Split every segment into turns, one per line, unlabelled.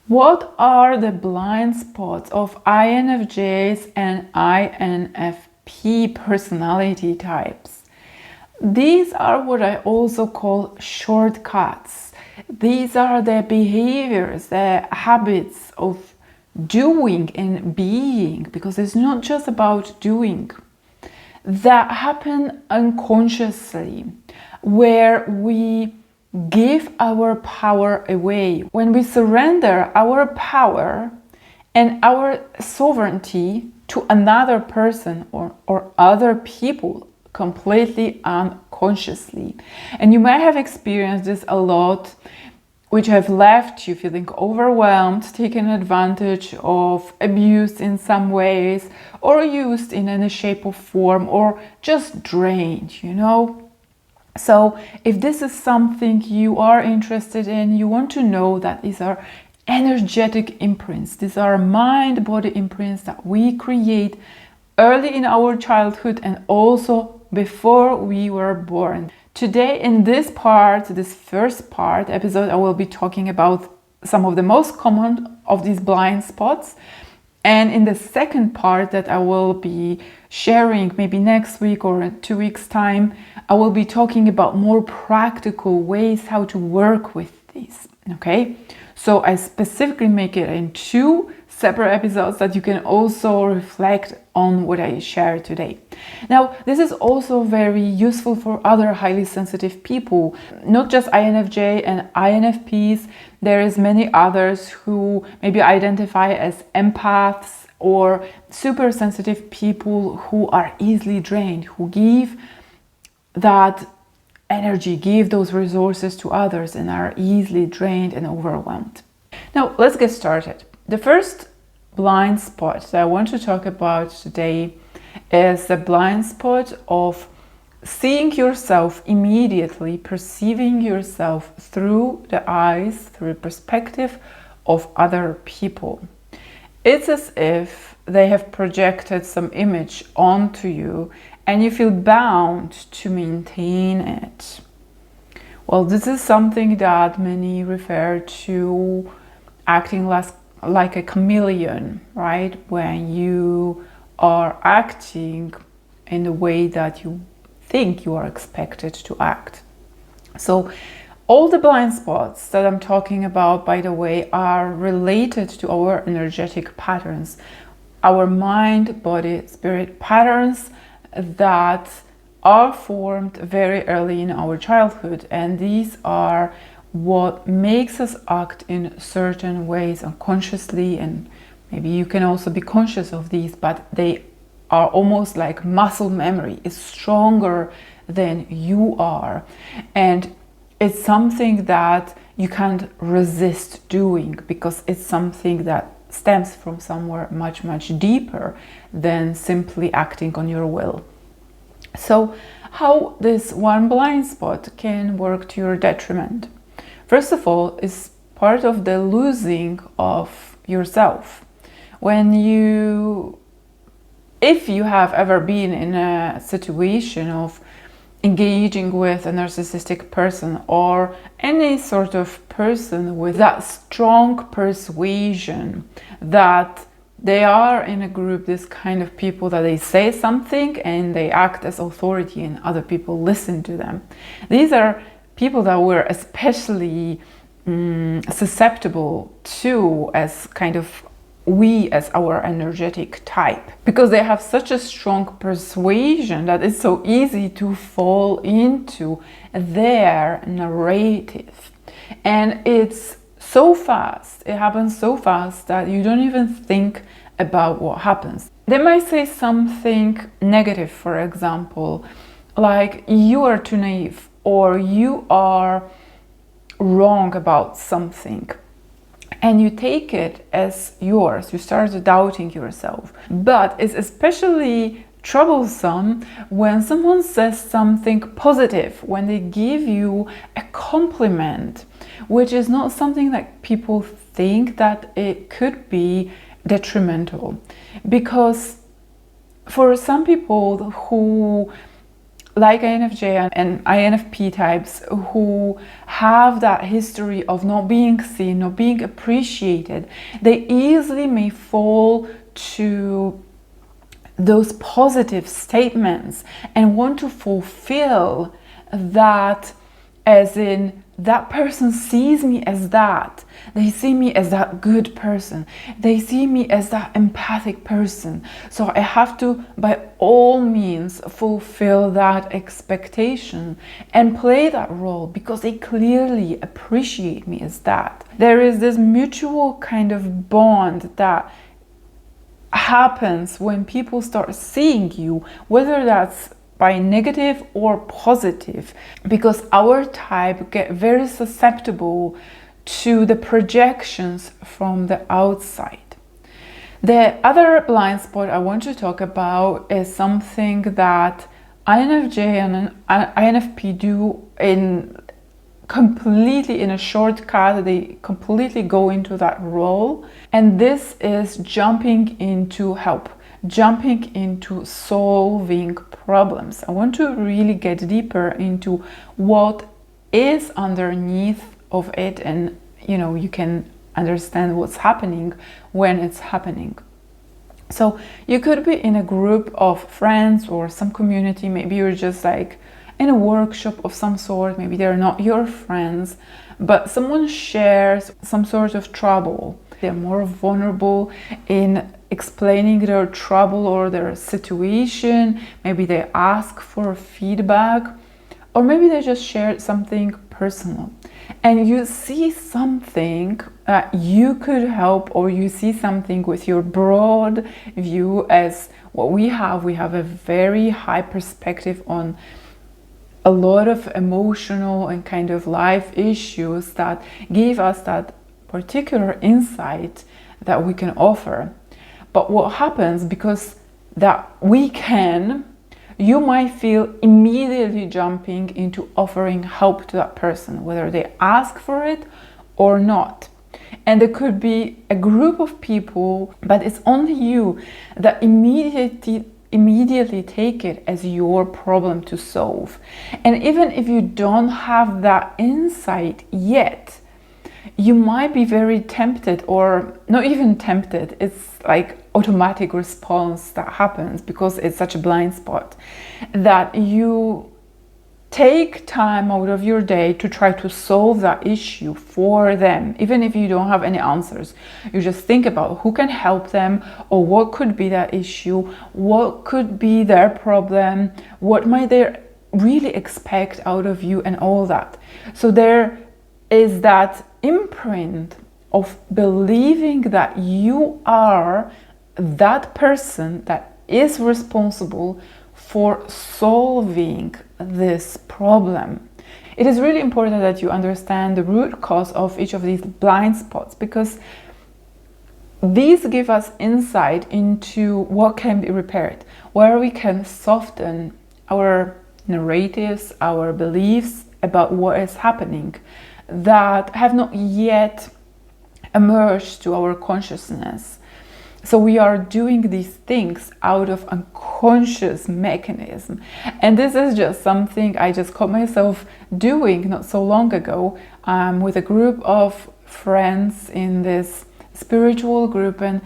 What are the blind spots of INFJs and INFP personality types? These are what I also call shortcuts. These are the behaviors, the habits of doing and being, because it's not just about doing, that happen unconsciously, where we give our power away. When we surrender our power and our sovereignty to another person or other people completely unconsciously. And you may have experienced this a lot, which have left you feeling overwhelmed, taken advantage of, abused in some ways, or used in any shape or form, or just drained, you know. So if this is something you are interested in, you want to know that these are energetic imprints. These are mind-body imprints that we create early in our childhood and also before we were born. Today in this first part episode, I will be talking about some of the most common of these blind spots. And in the second part that I will be sharing maybe next week or in 2 weeks' time, I will be talking about more practical ways how to work with these, okay? So I specifically make it in 2 separate episodes that you can also reflect on what I share today. Now, this is also very useful for other highly sensitive people, not just INFJ and INFPs. There is many others who maybe identify as empaths or super sensitive people who are easily drained, who give that energy, give those resources to others and are easily drained and overwhelmed. Now, let's get started. The first blind spot that I want to talk about today is the blind spot of seeing yourself immediately, perceiving yourself through the eyes, through the perspective of other people. It's as if they have projected some image onto you and you feel bound to maintain it. Well, this is something that many refer to acting like a chameleon, right? When you are acting in the way that you think you are expected to act. So all the blind spots that I'm talking about, by the way, are related to our energetic patterns, our mind, body, spirit patterns that are formed very early in our childhood. And these are what makes us act in certain ways unconsciously, and maybe you can also be conscious of these, but they are almost like muscle memory. It's stronger than you are, and it's something that you can't resist doing because it's something that stems from somewhere much, much deeper than simply acting on your will. So how this one blind spot can work to your detriment? First of all, is part of the losing of yourself. If you have ever been in a situation of engaging with a narcissistic person or any sort of person with that strong persuasion that they are in a group, this kind of people that they say something and they act as authority and other people listen to them. These are people that we're especially susceptible to as kind of as our energetic type, because they have such a strong persuasion that it's so easy to fall into their narrative. And it's so fast, it happens so fast that you don't even think about what happens. They might say something negative, for example, like you are too naive, or you are wrong about something, and you take it as yours. You start doubting yourself. But it's especially troublesome when someone says something positive, when they give you a compliment, which is not something that people think that it could be detrimental. Because for some people who like INFJ and INFP types who have that history of not being seen, not being appreciated, they easily may fall to those positive statements and want to fulfill that, as in, that person sees me as that. They see me as that good person. They see me as that empathic person. So I have to, by all means, fulfill that expectation and play that role because they clearly appreciate me as that. There is this mutual kind of bond that happens when people start seeing you, whether that's by negative or positive, because our type get very susceptible to the projections from the outside. The other blind spot I want to talk about is something that INFJ and INFP do completely in a shortcut. They completely go into that role, and this is jumping into help, jumping into solving problems. I want to really get deeper into what is underneath of it, and you can understand what's happening when it's happening. So you could be in a group of friends or some community. Maybe you're just like in a workshop of some sort. Maybe they're not your friends, but someone shares some sort of trouble. They're more vulnerable in explaining their trouble or their situation. Maybe they ask for feedback, or maybe they just share something personal, and you see something that you could help, or you see something with your broad view. As what we have a very high perspective on a lot of emotional and kind of life issues that give us that particular insight that we can offer. But what happens, because that we can, you might feel immediately jumping into offering help to that person, whether they ask for it or not. And there could be a group of people, but it's only you that immediately take it as your problem to solve. And even if you don't have that insight yet, you might be very tempted, or not even tempted, it's like automatic response that happens because it's such a blind spot, that you take time out of your day to try to solve that issue for them. Even if you don't have any answers, you just think about who can help them, or what could be that issue, what could be their problem, what might they really expect out of you, and all that. So there is that imprint of believing that you are that person that is responsible for solving this problem. It is really important that you understand the root cause of each of these blind spots, because these give us insight into what can be repaired, where we can soften our narratives, our beliefs about what is happening that have not yet emerged to our consciousness. So we are doing these things out of unconscious mechanism. And this is just something I just caught myself doing not so long ago with a group of friends in this spiritual group. And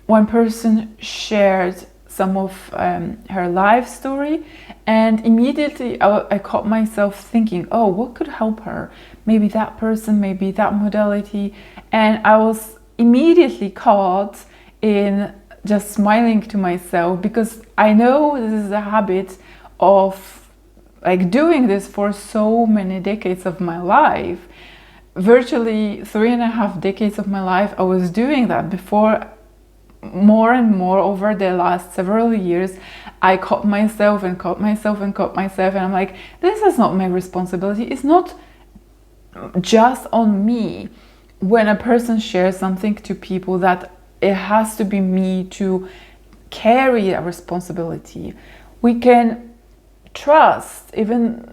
one person shared some of her life story, and immediately I caught myself thinking, oh, what could help her? Maybe that person, maybe that modality. And I was immediately caught in just smiling to myself, because I know this is a habit of like doing this for so many decades of my life. Virtually 3.5 decades of my life I was doing that. Before, more and more over the last several years, I caught myself and I'm like, this is not my responsibility. It's not just on me. When a person shares something to people, that it has to be me to carry that responsibility. We can trust even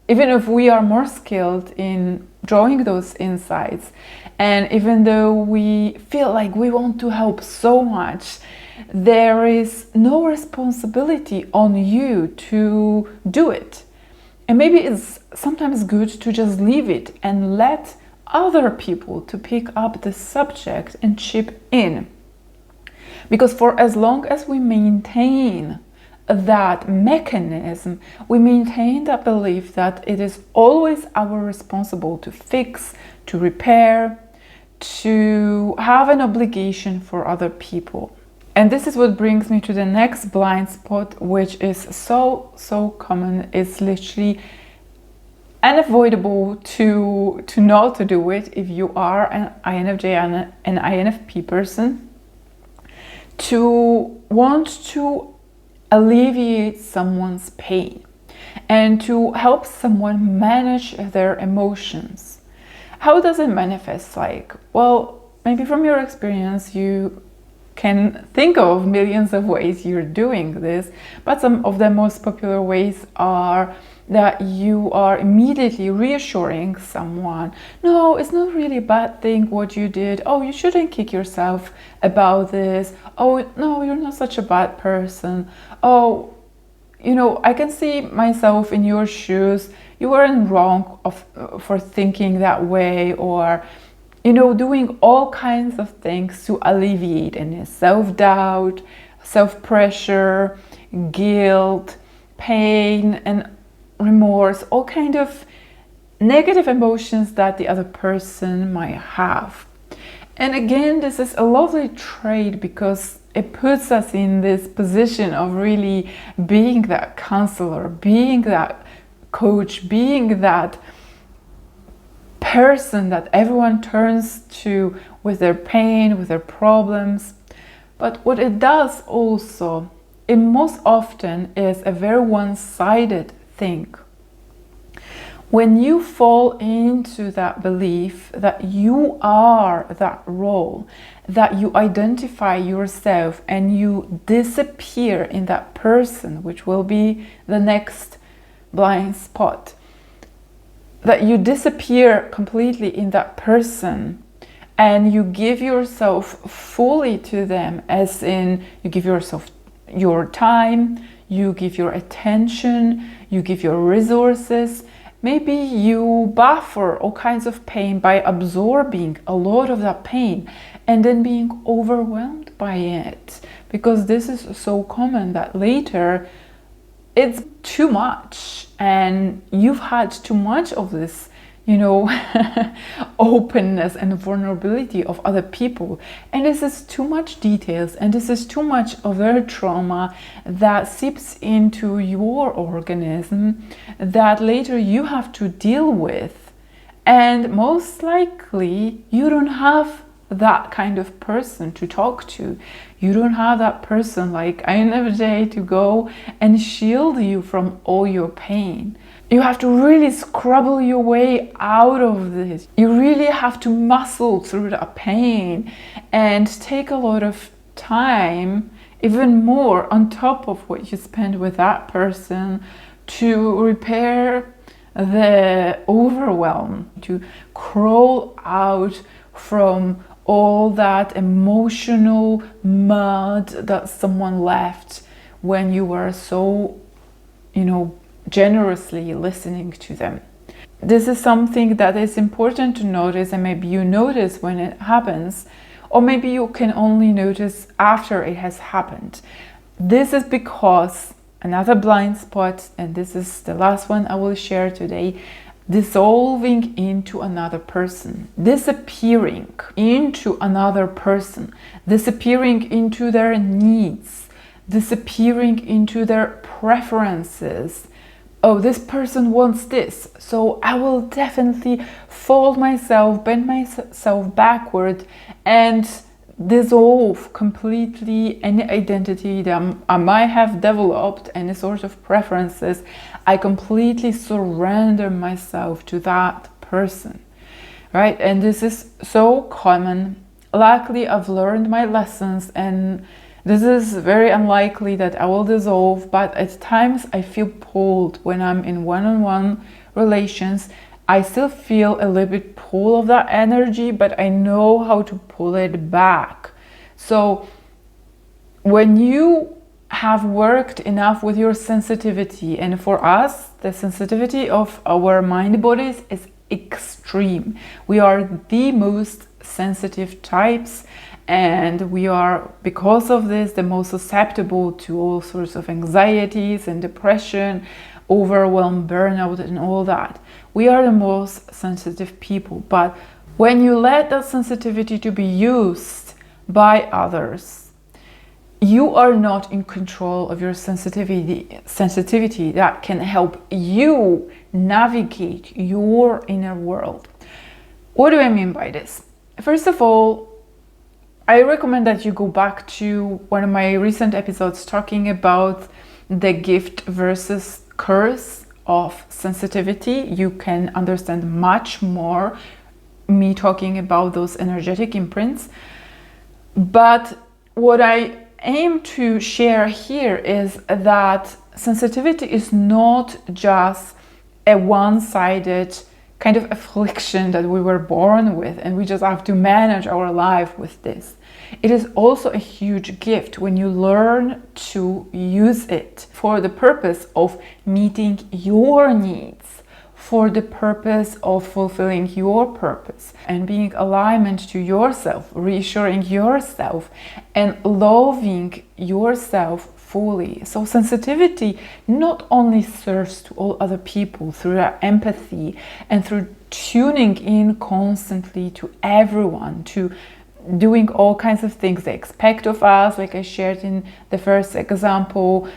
if we are more skilled in drawing those insights, and even though we feel like we want to help so much, there is no responsibility on you to do it. And maybe it's sometimes good to just leave it and let other people to pick up the subject and chip in. Because for as long as we maintain that mechanism, we maintain that belief that it is always our responsible to fix, to repair, to have an obligation for other people. And this is what brings me to the next blind spot, which is so common. It's literally unavoidable to not to do it if you are an INFJ and an INFP person, to want to alleviate someone's pain and to help someone manage their emotions. How does it manifest? Like, well, maybe from your experience you can think of millions of ways you're doing this, but some of the most popular ways are that you are immediately reassuring someone, no, it's not really a bad thing what you did, oh, you shouldn't kick yourself about this, oh, no, you're not such a bad person, oh, you know, I can see myself in your shoes, you weren't wrong for thinking that way, or you know, doing all kinds of things to alleviate any self-doubt, self-pressure, guilt, pain, and remorse, all kind of negative emotions that the other person might have. And again, this is a lovely trait because it puts us in this position of really being that counselor, being that coach, being that person that everyone turns to with their pain, with their problems. But what it does also, it most often is a very one-sided thing. When you fall into that belief that you are that role, that you identify yourself and you disappear in that person, which will be the next blind spot, that you disappear completely in that person and you give yourself fully to them, as in you give yourself your time, you give your attention, you give your resources. Maybe you buffer all kinds of pain by absorbing a lot of that pain and then being overwhelmed by it, because this is so common that later it's too much and you've had too much of this, you know, openness and vulnerability of other people, and this is too much details and this is too much of their trauma that seeps into your organism that later you have to deal with. And most likely you don't have that kind of person to talk to. You don't have that person like INFJ to go and shield you from all your pain. You have to really scrabble your way out of this. You really have to muscle through that pain and take a lot of time, even more on top of what you spend with that person, to repair the overwhelm, to crawl out from all that emotional mud that someone left when you were so, you know, generously listening to them. This is something that is important to notice, and maybe you notice when it happens, or maybe you can only notice after it has happened. This is because another blind spot, and this is the last one I will share today, dissolving into another person, disappearing into another person, disappearing into their needs, disappearing into their preferences. Oh, this person wants this, so I will definitely fold myself, bend myself backward and dissolve completely any identity that I might have developed, any sort of preferences. I completely surrender myself to that person, right? And this is so common. Luckily, I've learned my lessons, and this is very unlikely that I will dissolve, but at times I feel pulled when I'm in one-on-one relations. I still feel a little bit pull of that energy, but I know how to pull it back. So when you have worked enough with your sensitivity, and for us, the sensitivity of our mind bodies is extreme. We are the most sensitive types, and we are, because of this, the most susceptible to all sorts of anxieties and depression, overwhelm, burnout, and all that. We are the most sensitive people. But when you let that sensitivity to be used by others, you are not in control of your sensitivity that can help you navigate your inner world. What do I mean by this? First of all, I recommend that you go back to one of my recent episodes talking about the gift versus curse of sensitivity. You can understand much more me talking about those energetic imprints. But what I aim to share here is that sensitivity is not just a one-sided kind of affliction that we were born with and we just have to manage our life with this. It is also a huge gift when you learn to use it for the purpose of meeting your needs, for the purpose of fulfilling your purpose and being alignment to yourself, reassuring yourself and loving yourself fully. So sensitivity not only serves to all other people through that empathy and through tuning in constantly to everyone, to doing all kinds of things they expect of us, like I shared in the first example,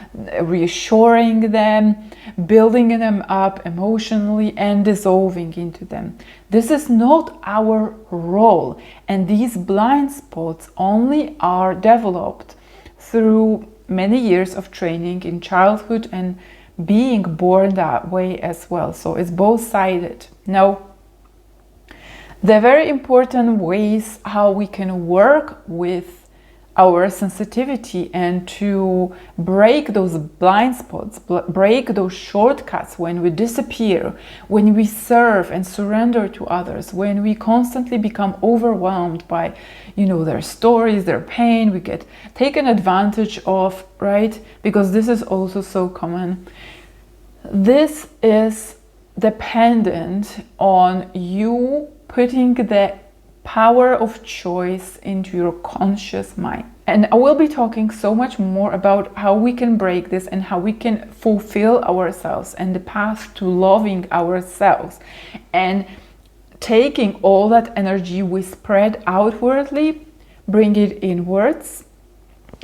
reassuring them, building them up emotionally and dissolving into them. This is not our role, and these blind spots only are developed through many years of training in childhood and being born that way as well. So it's both-sided. Now, the very important ways how we can work with our sensitivity and to break those blind spots, break those shortcuts when we disappear, when we serve and surrender to others, when we constantly become overwhelmed by, their stories, their pain, we get taken advantage of, right? Because this is also so common. This is dependent on you putting the power of choice into your conscious mind. And I will be talking so much more about how we can break this and how we can fulfill ourselves and the path to loving ourselves and taking all that energy we spread outwardly, bring it inwards.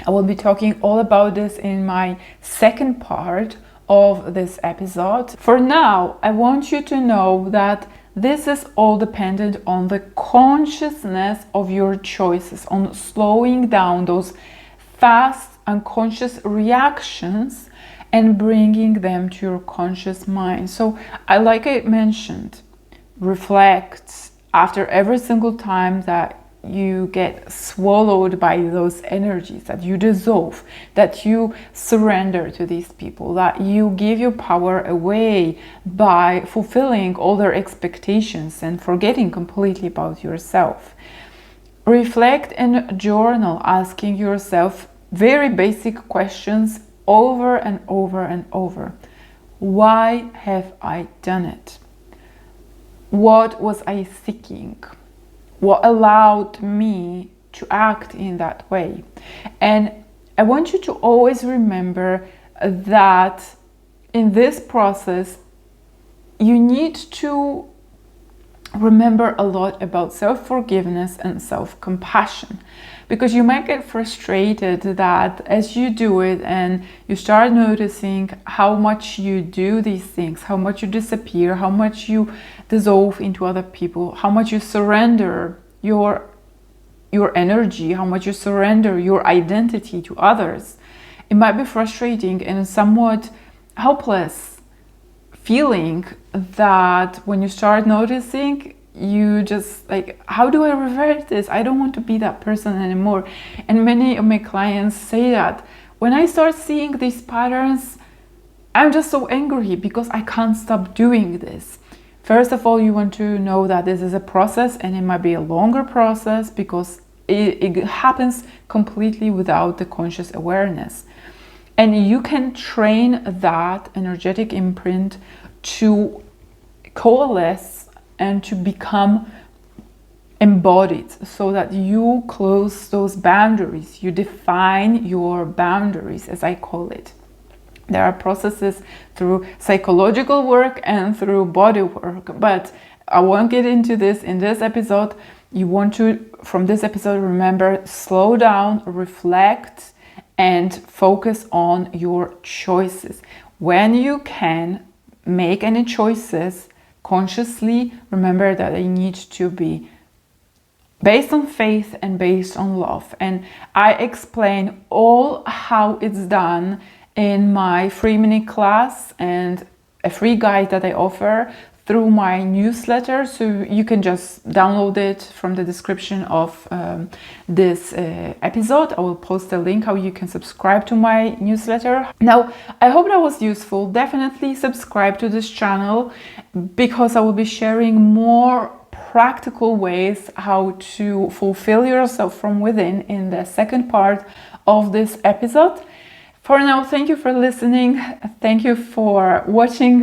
I will be talking all about this in my second part of this episode. For now, I want you to know that this is all dependent on the consciousness of your choices, on slowing down those fast unconscious reactions and bringing them to your conscious mind. So, like I mentioned, reflect after every single time that you get swallowed by those energies, that you dissolve, that you surrender to these people, that you give your power away by fulfilling all their expectations and forgetting completely about yourself. Reflect and journal, asking yourself very basic questions over and over and over. Why have I done it? What was I seeking? What allowed me to act in that way? And I want you to always remember that in this process, you need to remember a lot about self-forgiveness and self-compassion, because you might get frustrated that as you do it and you start noticing how much you do these things, how much you disappear, how much you dissolve into other people, how much you surrender your energy, how much you surrender your identity to others. It might be frustrating and somewhat helpless feeling that when you start noticing, you just like, how do I revert this? I don't want to be that person anymore. And many of my clients say that when I start seeing these patterns, I'm just so angry because I can't stop doing this. First of all, you want to know that this is a process and it might be a longer process because it happens completely without the conscious awareness. And you can train that energetic imprint to coalesce and to become embodied, so that you close those boundaries, you define your boundaries, as I call it. There are processes through psychological work and through body work, but I won't get into this in this episode. You want to, from this episode, remember, slow down, reflect, and focus on your choices. When you can make any choices consciously, remember that they need to be based on faith and based on love. And I explain all how it's done in my free mini class and a free guide that I offer through my newsletter. So you can just download it from the description of this episode. I will post a link how you can subscribe to my newsletter. Now, I hope that was useful. Definitely subscribe to this channel, because I will be sharing more practical ways how to fulfill yourself from within in the second part of this episode. For now, thank you for listening. Thank you for watching